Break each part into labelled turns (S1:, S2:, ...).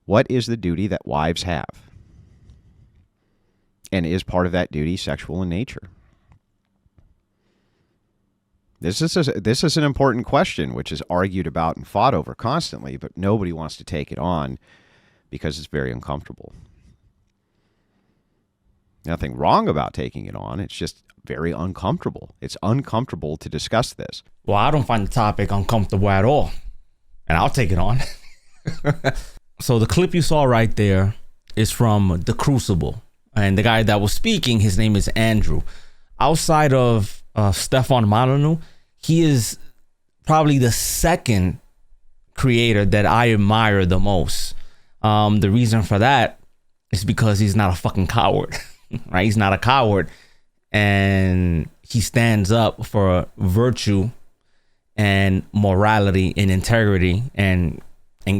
S1: What is the duty that wives have? And is part of that duty sexual in nature? This is an important question, which is argued about and fought over constantly, but nobody wants to take it on because it's very uncomfortable. Nothing wrong about taking it on. It's just very uncomfortable. It's uncomfortable to discuss this.
S2: Well, I don't find the topic uncomfortable at all, and I'll take it on. So the clip you saw right there is from The Crucible, and the guy that was speaking, his name is Andrew. Outside of Stefan Molyneux, he is probably the second creator that I admire the most. The reason for that is because he's not a fucking coward, right? He's not a coward, and he stands up for virtue and morality and integrity. And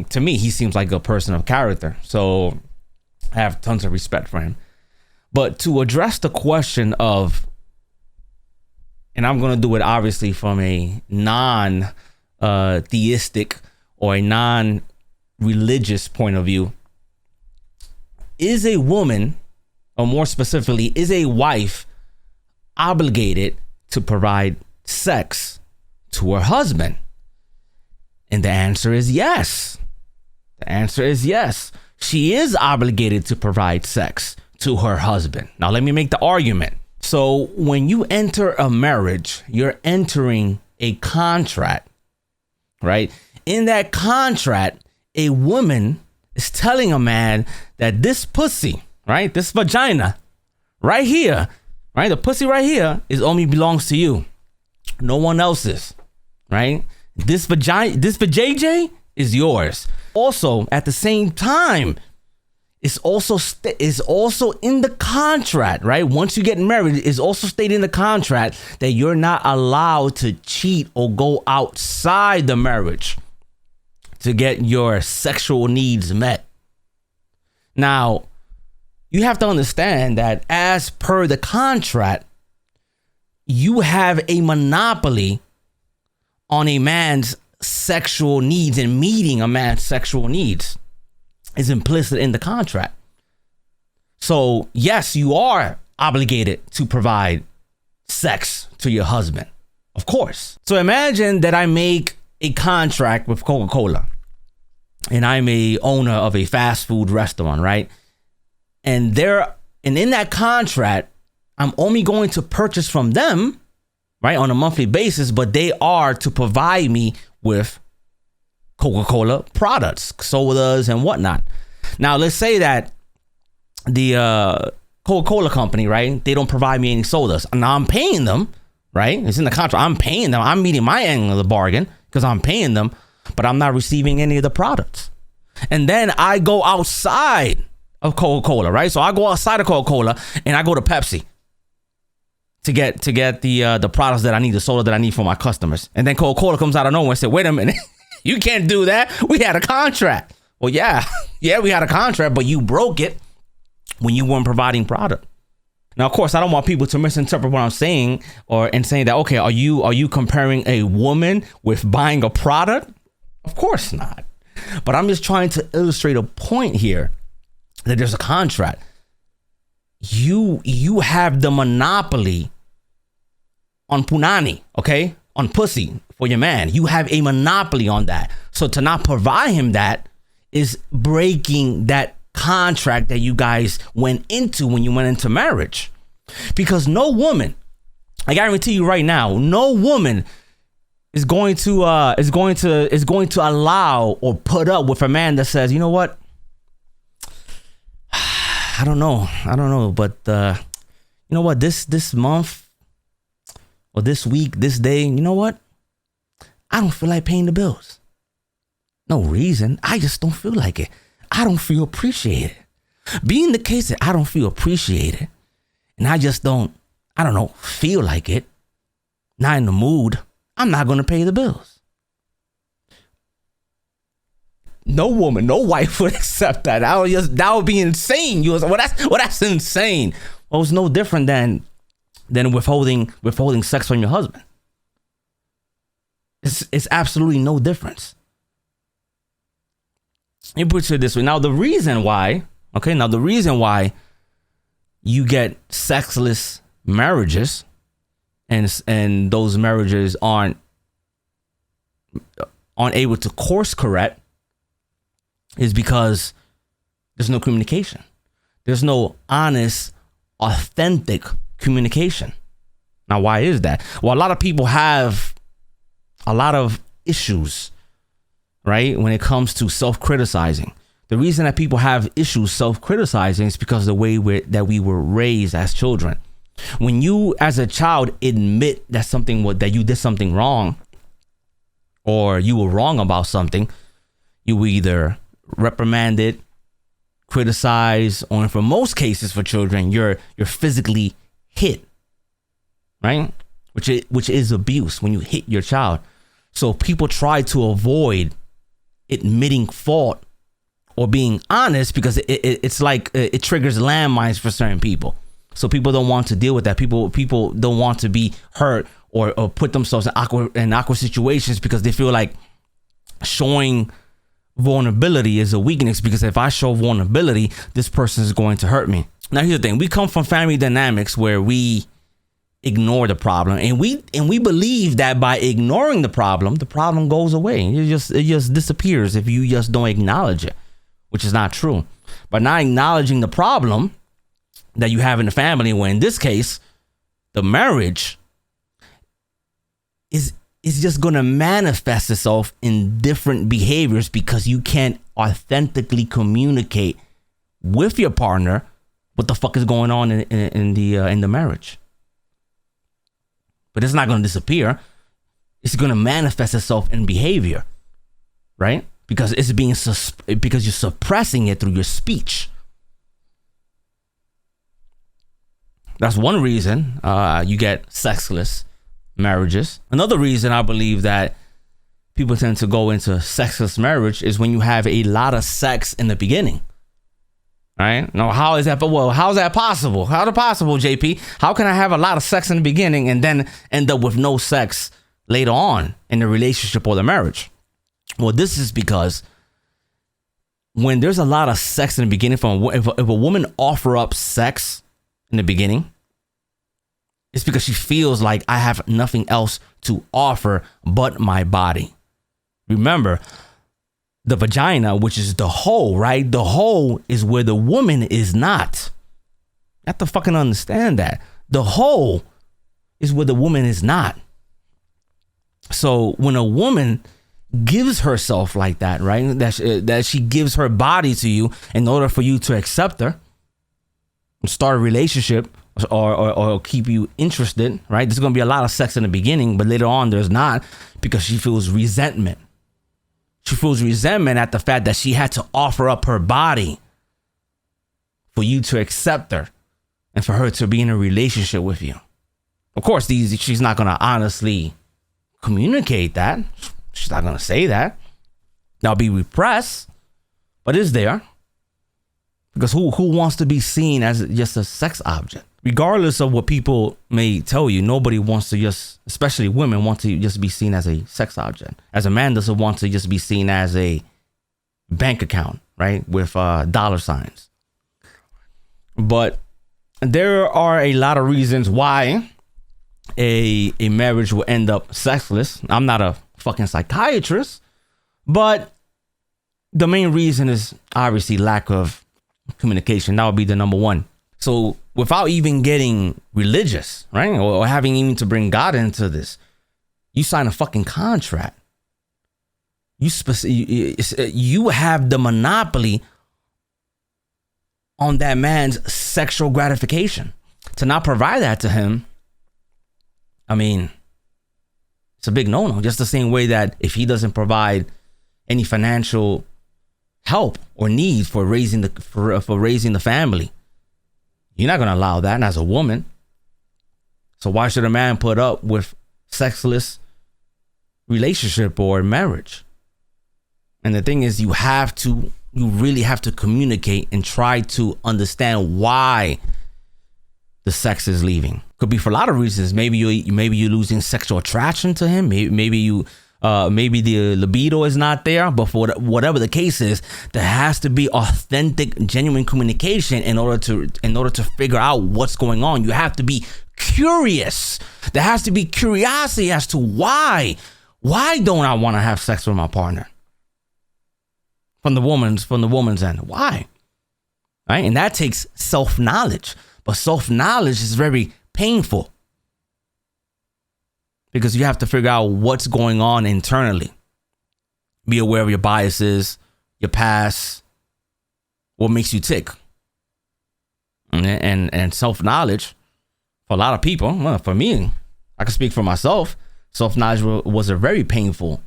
S2: to me, he seems like a person of character. So I have tons of respect for him. But to address the question of, and I'm going to do it obviously from a non-theistic or a non-religious point of view. Is a woman, or more specifically, is a wife obligated to provide sex to her husband? And the answer is yes. The answer is yes. She is obligated to provide sex to her husband. Now, let me make the argument. So when you enter a marriage, you're entering a contract, right? In that contract, a woman is telling a man that this pussy, right? This vagina right here, right? The pussy right here is only belongs to you. No one else's, right? This vagina, this vajayjay is yours. Also, at the same time, it's also in the contract, right? Once you get married, it's also stated in the contract that you're not allowed to cheat or go outside the marriage to get your sexual needs met. Now, you have to understand that as per the contract, you have a monopoly on a man's sexual needs, and meeting a man's sexual needs is implicit in the contract. So yes, you are obligated to provide sex to your husband, of course. So imagine that I make a contract with Coca-Cola, and I'm a owner of a fast food restaurant, right? And in that contract, I'm only going to purchase from them, right, on a monthly basis, but they are to provide me with Coca-Cola products, sodas and whatnot. Now, let's say that the Coca-Cola company, right, they don't provide me any sodas. Now I'm paying them, right? It's in the contract. I'm paying them. I'm meeting my end of the bargain because I'm paying them, but I'm not receiving any of the products. And then I go outside of Coca-Cola, right? So I go outside of Coca-Cola and I go to Pepsi to get the products that I need, the soda that I need for my customers. And then Coca-Cola comes out of nowhere and said, wait a minute, you can't do that. We had a contract. Well, yeah, we had a contract, but you broke it when you weren't providing product. Now, of course, I don't want people to misinterpret what I'm saying and saying that, okay, are you comparing a woman with buying a product? Of course not. But I'm just trying to illustrate a point here that there's a contract. You have the monopoly on punani, okay? On pussy for your man. You have a monopoly on that. So to not provide him that is breaking that contract that you guys went into when you went into marriage. Because no woman, I guarantee you right now, no woman is going to allow or put up with a man that says, you know what? I don't know, but you know what? This month or this week, this day, you know what? I don't feel like paying the bills. No reason. I just don't feel like it. I don't feel appreciated. Being the case that I don't feel appreciated, and I just don't feel like it, not in the mood, I'm not going to pay the bills. No woman, no wife would accept that. That would be insane. You was well, that's insane. Well, it's no different than withholding sex from your husband. It's absolutely no difference. It puts it this way. Now, the reason why you get sexless marriages and those marriages aren't able to course correct is because there's no communication. There's no honest, authentic communication. Now, why is that? Well, a lot of people have a lot of issues, right? When it comes to self-criticizing. The reason that people have issues self-criticizing is because of the way that we were raised as children. When you, as a child, admit that you did something wrong, or you were wrong about something, you were either reprimanded, criticized, or for most cases for children, you're physically hit, right? Which is abuse when you hit your child. So people try to avoid admitting fault or being honest because it's like it triggers landmines for certain people. So people don't want to deal with that. People don't want to be hurt or put themselves in awkward situations because they feel like showing vulnerability is a weakness, because if I show vulnerability, this person is going to hurt me. Now, here's the thing. We come from family dynamics where we ignore the problem, and we believe that by ignoring the problem goes away. It just disappears if you just don't acknowledge it, which is not true. By not acknowledging the problem that you have in the family, where in this case, the marriage is just going to manifest itself in different behaviors because you can't authentically communicate with your partner what the fuck is going on in the marriage. But it's not going to disappear. It's going to manifest itself in behavior, right? Because because you're suppressing it through your speech. That's one reason you get sexless marriages. Another reason I believe that people tend to go into sexless marriage is when you have a lot of sex in the beginning. Right? Now, how is that? Well, how is that possible? How is it possible, JP? How can I have a lot of sex in the beginning and then end up with no sex later on in the relationship or the marriage? Well, this is because when there's a lot of sex in the beginning, if a woman offer up sex in the beginning, it's because she feels like I have nothing else to offer but my body. Remember, the vagina, which is the hole, right? The hole is where the woman is not. You have to fucking understand that. The hole is where the woman is not. So when a woman gives herself like that, right? That she gives her body to you in order for you to accept her, start a relationship, or keep you interested, right? There's going to be a lot of sex in the beginning, but later on there's not, because she feels resentment. She feels resentment at the fact that she had to offer up her body for you to accept her and for her to be in a relationship with you. Of course, she's not going to honestly communicate that. She's not going to say that. That'll be repressed, but it's there. Because who wants to be seen as just a sex object? Regardless of what people may tell you, nobody wants to especially women, want to just be seen as a sex object. As a man doesn't want to just be seen as a bank account, right? With dollar signs. But there are a lot of reasons why a marriage will end up sexless. I'm not a fucking psychiatrist, but the main reason is obviously lack of communication. That would be the number one. So without even getting religious, right, or having even to bring God into this, you sign a fucking contract. You have the monopoly on that man's sexual gratification. To not provide that to him, I mean, it's a big no-no. Just the same way that if he doesn't provide any financial help or need for raising the family, you're not going to allow that as a woman. So why should a man put up with sexless relationship or marriage? And the thing is, you really have to communicate and try to understand why the sex is leaving. Could be for a lot of reasons. Maybe you're losing sexual attraction to him. Maybe you Maybe the libido is not there, but for whatever the case is, there has to be authentic, genuine communication in order to figure out what's going on. You have to be curious. There has to be curiosity as to why. Why don't I want to have sex with my partner? From the woman's end. Why? Right? And that takes self-knowledge. But self-knowledge is very painful, because you have to figure out what's going on internally. Be aware of your biases, your past, what makes you tick. And self-knowledge, for a lot of people, well, for me, I can speak for myself, self-knowledge was a very painful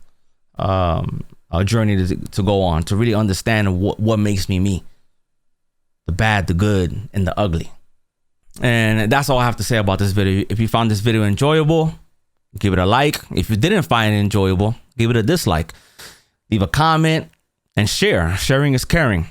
S2: journey to go on, to really understand what makes me me. The bad, the good, and the ugly. And that's all I have to say about this video. If you found this video enjoyable, give it a like. If you didn't find it enjoyable, give it a dislike. Leave a comment and share. Sharing is caring.